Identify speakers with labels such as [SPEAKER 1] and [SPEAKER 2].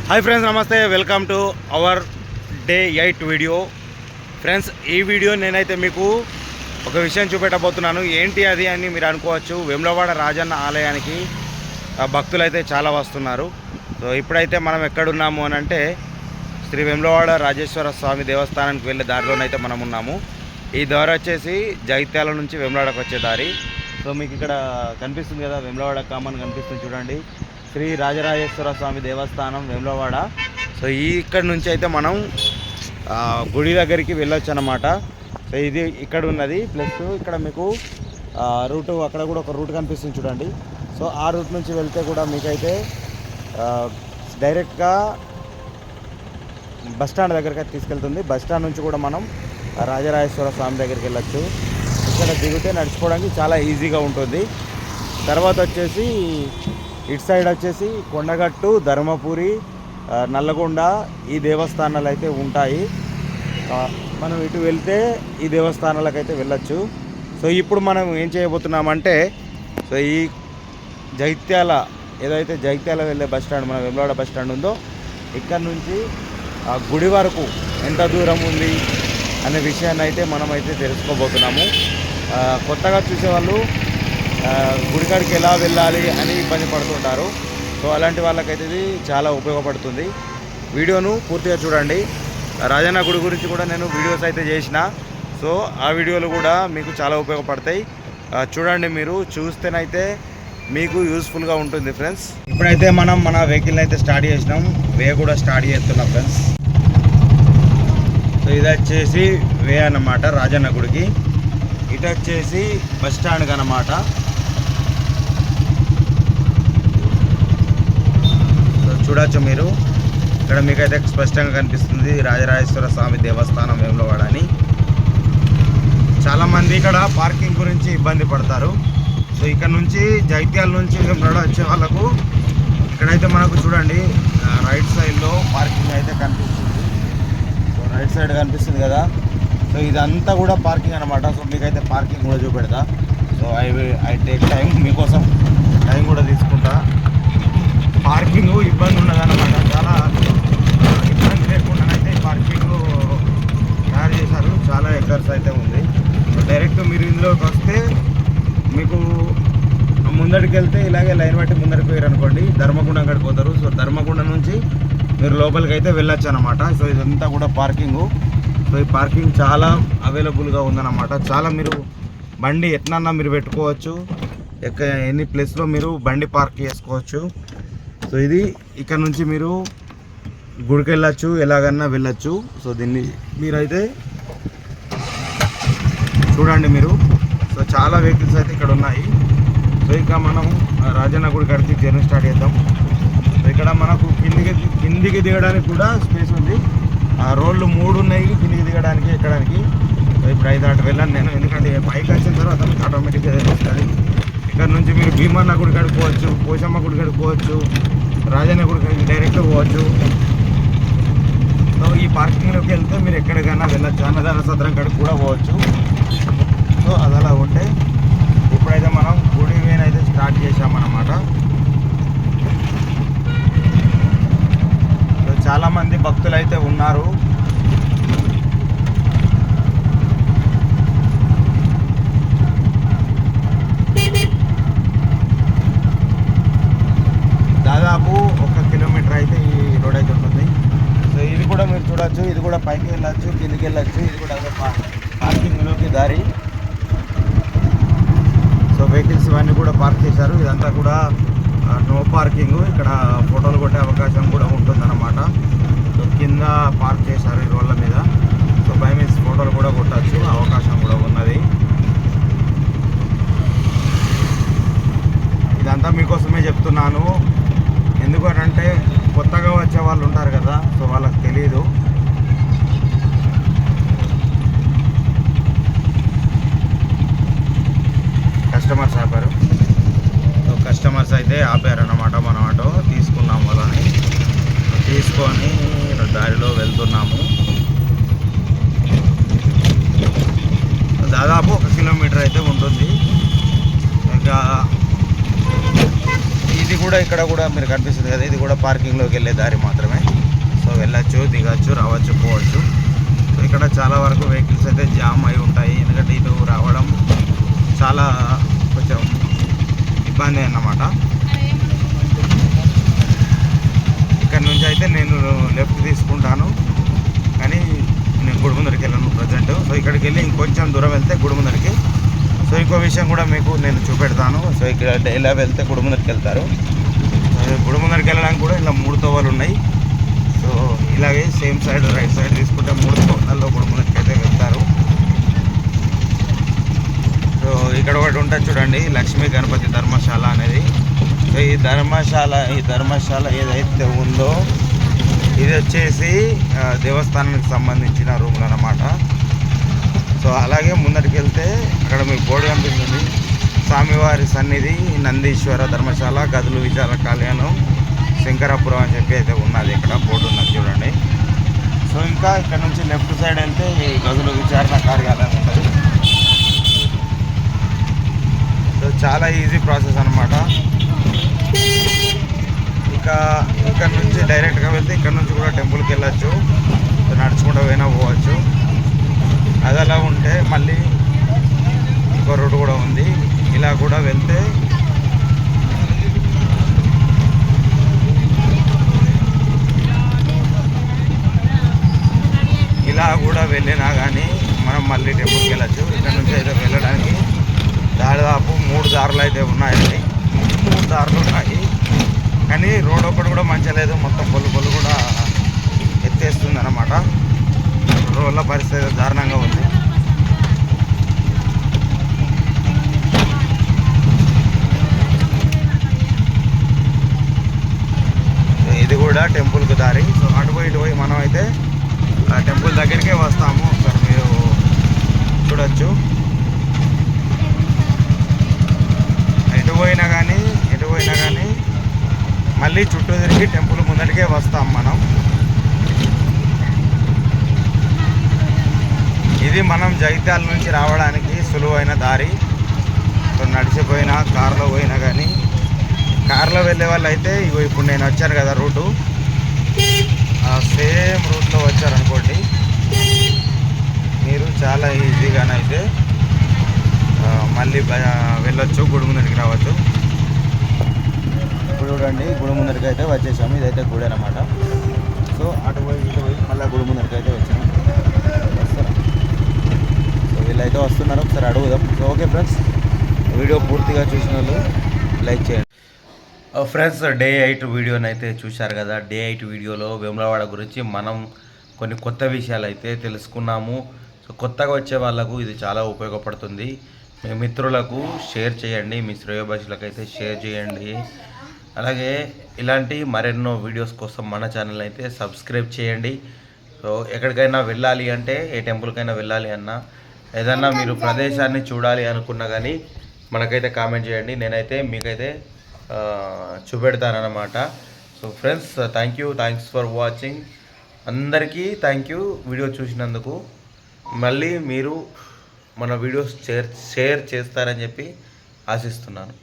[SPEAKER 1] Hi friends, నమస్తే. Welcome to our day 8 video. Friends, ఈ video నేనైతే మీకు ఒక విషయం చూపెట్టబోతున్నాను. ఏంటి అది అని మీరు అనుకోవచ్చు. వేములవాడ రాజన్న ఆలయానికి భక్తులు అయితే చాలా వస్తున్నారు. సో ఇప్పుడైతే మనం ఎక్కడున్నాము అని అంటే శ్రీ వేములవాడ రాజేశ్వర స్వామి దేవస్థానానికి వెళ్ళే దారిలోనైతే మనం ఉన్నాము. ఈ దారి వచ్చేసి జగిత్యాల నుంచి వేములవాడకు వచ్చే దారి. సో మీకు ఇక్కడ కనిపిస్తుంది కదా, వేములవాడ కామన్ కనిపిస్తుంది చూడండి. శ్రీ రాజరాజేశ్వర స్వామి దేవస్థానం వేములవాడ. సో ఇక్కడ నుంచి అయితే మనం గుడి దగ్గరికి వెళ్ళొచ్చు అన్నమాట. సో ఇది ఇక్కడ ఉన్నది. ప్లస్ ఇక్కడ మీకు రూటు అక్కడ కూడా ఒక రూట్ కనిపిస్తుంది చూడండి. సో ఆ రూట్ నుంచి వెళ్తే కూడా మీకైతే డైరెక్ట్గా బస్టాండ్ దగ్గరికి తీసుకెళ్తుంది. బస్టాండ్ నుంచి కూడా మనం రాజరాజేశ్వర స్వామి దగ్గరికి వెళ్ళొచ్చు. ఇక్కడ దిగితే నడుచుకోవడానికి చాలా ఈజీగా ఉంటుంది. తర్వాత వచ్చేసి ఇటు సైడ్ వచ్చేసి కొండగట్టు, ధర్మపురి, నల్లగొండ ఈ దేవస్థానాలు అయితే ఉంటాయి. మనం ఇటు వెళ్తే ఈ దేవస్థానాలకు అయితే వెళ్ళొచ్చు. సో ఇప్పుడు మనం ఏం చేయబోతున్నామంటే, సో ఈ జగిత్యాల ఏదైతే జగిత్యాల వెళ్ళే బస్టాండ్, మన వేములవాడ బస్టాండ్ ఉందో ఇక్కడ నుంచి గుడి వరకు ఎంత దూరం ఉంది అనే విషయాన్ని అయితే మనమైతే తెలుసుకోబోతున్నాము. కొత్తగా చూసేవాళ్ళు గుడికాడికి ఎలా వెళ్ళాలి అని ఇబ్బంది పడుతుంటారు. సో అలాంటి వాళ్ళకైతే ఇది చాలా ఉపయోగపడుతుంది. వీడియోను పూర్తిగా చూడండి. రాజన్న గుడి గురించి కూడా నేను వీడియోస్ అయితే చేసిన. సో ఆ వీడియోలు కూడా మీకు చాలా ఉపయోగపడతాయి. చూడండి, మీరు చూస్తేనైతే మీకు యూస్ఫుల్గా ఉంటుంది ఫ్రెండ్స్. ఇప్పుడైతే మనం మన వెహికల్ని అయితే స్టార్ట్ చేసినాం. వే కూడా స్టార్ట్ చేస్తున్నాం ఫ్రెండ్స్. సో ఇది వచ్చేసి వే అన్నమాట రాజన్న గుడికి. ఇటు వచ్చేసి బస్ స్టాండ్కి అన్నమాట. చూడొచ్చు మీరు ఇక్కడ, మీకైతే స్పష్టంగా కనిపిస్తుంది రాజరాజేశ్వర స్వామి దేవస్థానం వేములవాడ అని. చాలామంది ఇక్కడ పార్కింగ్ గురించి ఇబ్బంది పడతారు. సో ఇక్కడ నుంచి జగిత్యాల నుంచి వేములవాడ వచ్చే వాళ్ళకు ఇక్కడైతే మనకు చూడండి రైట్ సైడ్లో పార్కింగ్ అయితే కనిపిస్తుంది. సో రైట్ సైడ్ కనిపిస్తుంది కదా. సో ఇదంతా కూడా పార్కింగ్ అనమాట. సో మీకైతే పార్కింగ్ కూడా చూపెడతా. సో ఐ టేక్ టైం, మీకోసం టైం కూడా తీసుకుంటా. పార్కింగ్ ఇబ్బంది ఉండదన్నమాట. చాలా ఇబ్బంది లేకుండానైతే పార్కింగ్ తయారు చేశారు. చాలా ఎకర్స్ అయితే ఉంది. డైరెక్ట్ మీరు ఇందులోకి వస్తే మీకు ముందడికి వెళ్తే ఇలాగే లైన్ బట్టి ముందరికి పోయారు అనుకోండి, ధర్మగుండం కాడికి పోతారు. సో ధర్మగుండం నుంచి మీరు లోపలికి అయితే వెళ్ళొచ్చు అనమాట. సో ఇదంతా కూడా పార్కింగు. సో ఈ పార్కింగ్ చాలా అవైలబుల్గా ఉందన్నమాట. చాలా మీరు బండి ఎట్లన్నా మీరు పెట్టుకోవచ్చు. ఎన్ని ప్లేస్లో మీరు బండి పార్క్ చేసుకోవచ్చు. సో ఇది ఇక్కడ నుంచి మీరు గుడికి వెళ్ళచ్చు, ఎలాగన్నా వెళ్ళచ్చు. సో దీన్ని మీరైతే చూడండి మీరు. సో చాలా వెహికల్స్ అయితే ఇక్కడ ఉన్నాయి. సో ఇక మనం రాజన్న గుడి కడితే జర్నీ స్టార్ట్ చేద్దాం. సో ఇక్కడ మనకు కిందికి దిగడానికి కూడా స్పేస్ ఉంది. రోడ్లు 3 ఉన్నాయి కిందికి దిగడానికి, ఎక్కడానికి. సో ఇప్పుడు 5 దాటి వెళ్ళాను నేను, ఎందుకంటే పైకి వచ్చిన తర్వాత ఆటోమేటిక్గా తెలుస్తుంది. ఇక్కడ నుంచి మీరు భీమన్న గుడి కడుక్కోవచ్చు, పోషమ్మ గుడి కడుక్కోవచ్చు, రాజన్న గుడికి డైరెక్ట్ పోవచ్చు. సో ఈ పార్కింగ్లోకి వెళ్తే మీరు ఎక్కడికైనా వెళ్ళచ్చు. అన్నదాన సత్రం కాడికి కూడా పోవచ్చు. సో అది అలా ఉంటే ఇప్పుడైతే మనం గుడి వేనైతే స్టార్ట్ చేసామన్నమాట. సో చాలామంది భక్తులు అయితే ఉన్నారు. దాదాపు 1 కిలోమీటర్ అయితే ఈ రోడ్ అయితే ఉంటుంది. సో ఇది కూడా మీరు చూడొచ్చు. ఇది కూడా పైకి వెళ్ళచ్చు, కిందికి వెళ్ళచ్చు. ఇది కూడా పార్కింగ్లోకి దారి. సో వెహికల్స్ ఇవన్నీ కూడా పార్క్ చేశారు. ఇదంతా కూడా నో పార్కింగ్. ఇక్కడ ఫోటోలు కొట్టే అవకాశం కూడా ఉంటుందన్నమాట. సో కింద పార్క్ చేశారు ఈ రోడ్ల మీద. సో బై మీన్స్ ఫోటోలు కూడా కొట్టచ్చు, అవకాశం కూడా ఉన్నది. ఇదంతా మీకోసమే చెప్తున్నాను. ఎందుకంటే కొత్తగా వచ్చే వాళ్ళు ఉంటారు కదా, సో వాళ్ళకి తెలీదు. కస్టమర్స్ ఆపారు. సో కస్టమర్స్ అయితే ఆపారన్నమాట. మనం ఆటో తీసుకున్నాం, వాళ్ళని తీసుకొని దారిలో వెళ్తున్నాము. దాదాపు 1 కిలోమీటర్ అయితే ఉంటుంది. ఇంకా ఇది కూడా ఇక్కడ కూడా మీరు కనిపిస్తుంది కదా, ఇది కూడా పార్కింగ్లోకి వెళ్ళే దారి మాత్రమే. వెళ్ళచ్చు, దిగచ్చు, రావచ్చు, పోవచ్చు. సో ఇక్కడ చాలా వరకు వెహికల్స్ అయితే జామ్ అయి ఉంటాయి, ఎందుకంటే ఇటు రావడం చాలా కొంచెం ఇబ్బంది అన్నమాట. ఇక్కడ నుంచి అయితే నేను లెఫ్ట్ తీసుకుంటాను, కానీ నేను గుడిముందరికి వెళ్ళను ప్రజెంట్. సో ఇక్కడికి వెళ్ళి ఇంకొంచెం దూరం వెళ్తే గుడిముందరికి. సో ఇంకో విషయం కూడా మీకు నేను చూపెడతాను. సో ఇక్కడ ఇలా వెళ్తే గుడిముందరికి వెళ్తారు. గుడిముందరికి వెళ్ళడానికి కూడా ఇలా 3 తోవలు ఉన్నాయి. సో ఇలాగే సేమ్ సైడ్ రైట్ సైడ్ తీసుకుంటే 3 తోవలలో గుడిముందరికి అయితే వెళ్తారు. సో ఇక్కడ ఒకటి ఉంటుంది చూడండి, లక్ష్మీ గణపతి ధర్మశాల అనేది. సో ఈ ధర్మశాల ఏదైతే ఉందో ఇది వచ్చేసి దేవస్థానానికి సంబంధించిన రూమ్లు అన్నమాట. సో అలాగే ముందరికి వెళ్తే అక్కడ మీకు బోర్డు కనిపిస్తుంది, స్వామివారి సన్నిధి, నందీశ్వర ధర్మశాల, గదులు విచార కళ్యాణం, శంకరాపురం అని చెప్పి అయితే ఉన్నది. ఇక్కడ బోర్డు ఉన్నది చూడండి. సో ఇంకా ఇక్కడ నుంచి లెఫ్ట్ సైడ్ వెళ్తే ఈ గదులు విచారణ కార్యాలయం ఉంటుంది. సో చాలా ఈజీ ప్రాసెస్ అన్నమాట. ఇంకా ఇక్కడ నుంచి డైరెక్ట్గా వెళ్తే ఇక్కడ నుంచి కూడా టెంపుల్కి వెళ్ళచ్చు, నడుచుకుంటూ పోయినా పోవచ్చు. అది అలా ఉంటే మళ్ళీ ఇంకో రోడ్డు కూడా ఉంది, ఇలా కూడా వెళ్తే ఇలా కూడా వెళ్ళినా కానీ మనం మళ్ళీ టెంపుల్కి వెళ్ళచ్చు. ఇక్కడ నుంచి అయితే వెళ్ళడానికి దాదాపు 3 దారులు అయితే ఉన్నాయండి. 3 దారులు ఉన్నాయి, కానీ రోడ్ ఒకటి కూడా మంచిగా లేదు, మొత్తం పొల్లు కూడా ఎత్తేస్తుంది అన్నమాట. రోడ్ల పరిస్థితి దారుణంగా ఉంది. ఇది కూడా టెంపుల్కి దారి. సో అటు పోయి మనం అయితే టెంపుల్ దగ్గరికే వస్తాము. ఒకసారి మీరు చూడొచ్చు. ఎటు పోయినా కానీ మళ్ళీ చుట్టూ తిరిగి టెంపుల్ ముందటికే వస్తాం మనం. ఇది మనం జగిత్యాల నుంచి రావడానికి సులువైన దారి. సో నడిచిపోయినా కారులో పోయినా కానీ, కారులో వెళ్ళే వాళ్ళు అయితే ఇగో ఇప్పుడు నేను వచ్చాను కదా రూటు, సేమ్ రూట్లో వచ్చారనుకోండి మీరు చాలా ఈజీగానైతే మళ్ళీ వెళ్ళొచ్చు, గుడి ముందరికి రావచ్చు. ఇప్పుడు చూడండి గుడి ముందరికి అయితే వచ్చేసాము. ఇదైతే గుడి అనమాట. సో అటు పోయి ఇటు పోయి మళ్ళీ గుడి ముందరికి అయితే వచ్చాము. సో వీళ్ళైతే వస్తున్నారు, ఒకసారి అడుగుదాం. సో ఓకే ఫ్రెండ్స్, వీడియో పూర్తిగా చూసిన వాళ్ళు లైక్ చేయండి. ఫ్రెండ్స్, డే 8 వీడియోని అయితే చూశారు కదా. డే 8 వీడియోలో వేములవాడ గురించి మనం కొన్ని కొత్త విషయాలు అయితే తెలుసుకున్నాము. సో కొత్తగా వచ్చే వాళ్ళకు ఇది చాలా ఉపయోగపడుతుంది. మీ మిత్రులకు షేర్ చేయండి, మీ శ్రేయోభిలాషులకు అయితే షేర్ చేయండి. అలాగే ఇలాంటి మరెన్నో వీడియోస్ కోసం మన ఛానల్ అయితే సబ్స్క్రైబ్ చేయండి. సో ఎక్కడికైనా వెళ్ళాలి అంటే, ఏ టెంపుల్కైనా వెళ్ళాలి అన్నా, ఏదన్నా మీరు ప్రదేశాన్ని చూడాలి అనుకున్నా కానీ మనకైతే కామెంట్ చేయండి, నేనైతే మీకైతే చూపెడతానన్నమాట. So friends, thanks for watching. అందరికీ థ్యాంక్ యూ వీడియో చూసినందుకు. మళ్ళీ మీరు మన వీడియోస్ షేర్ చేస్తారని చెప్పి ఆశిస్తున్నాను.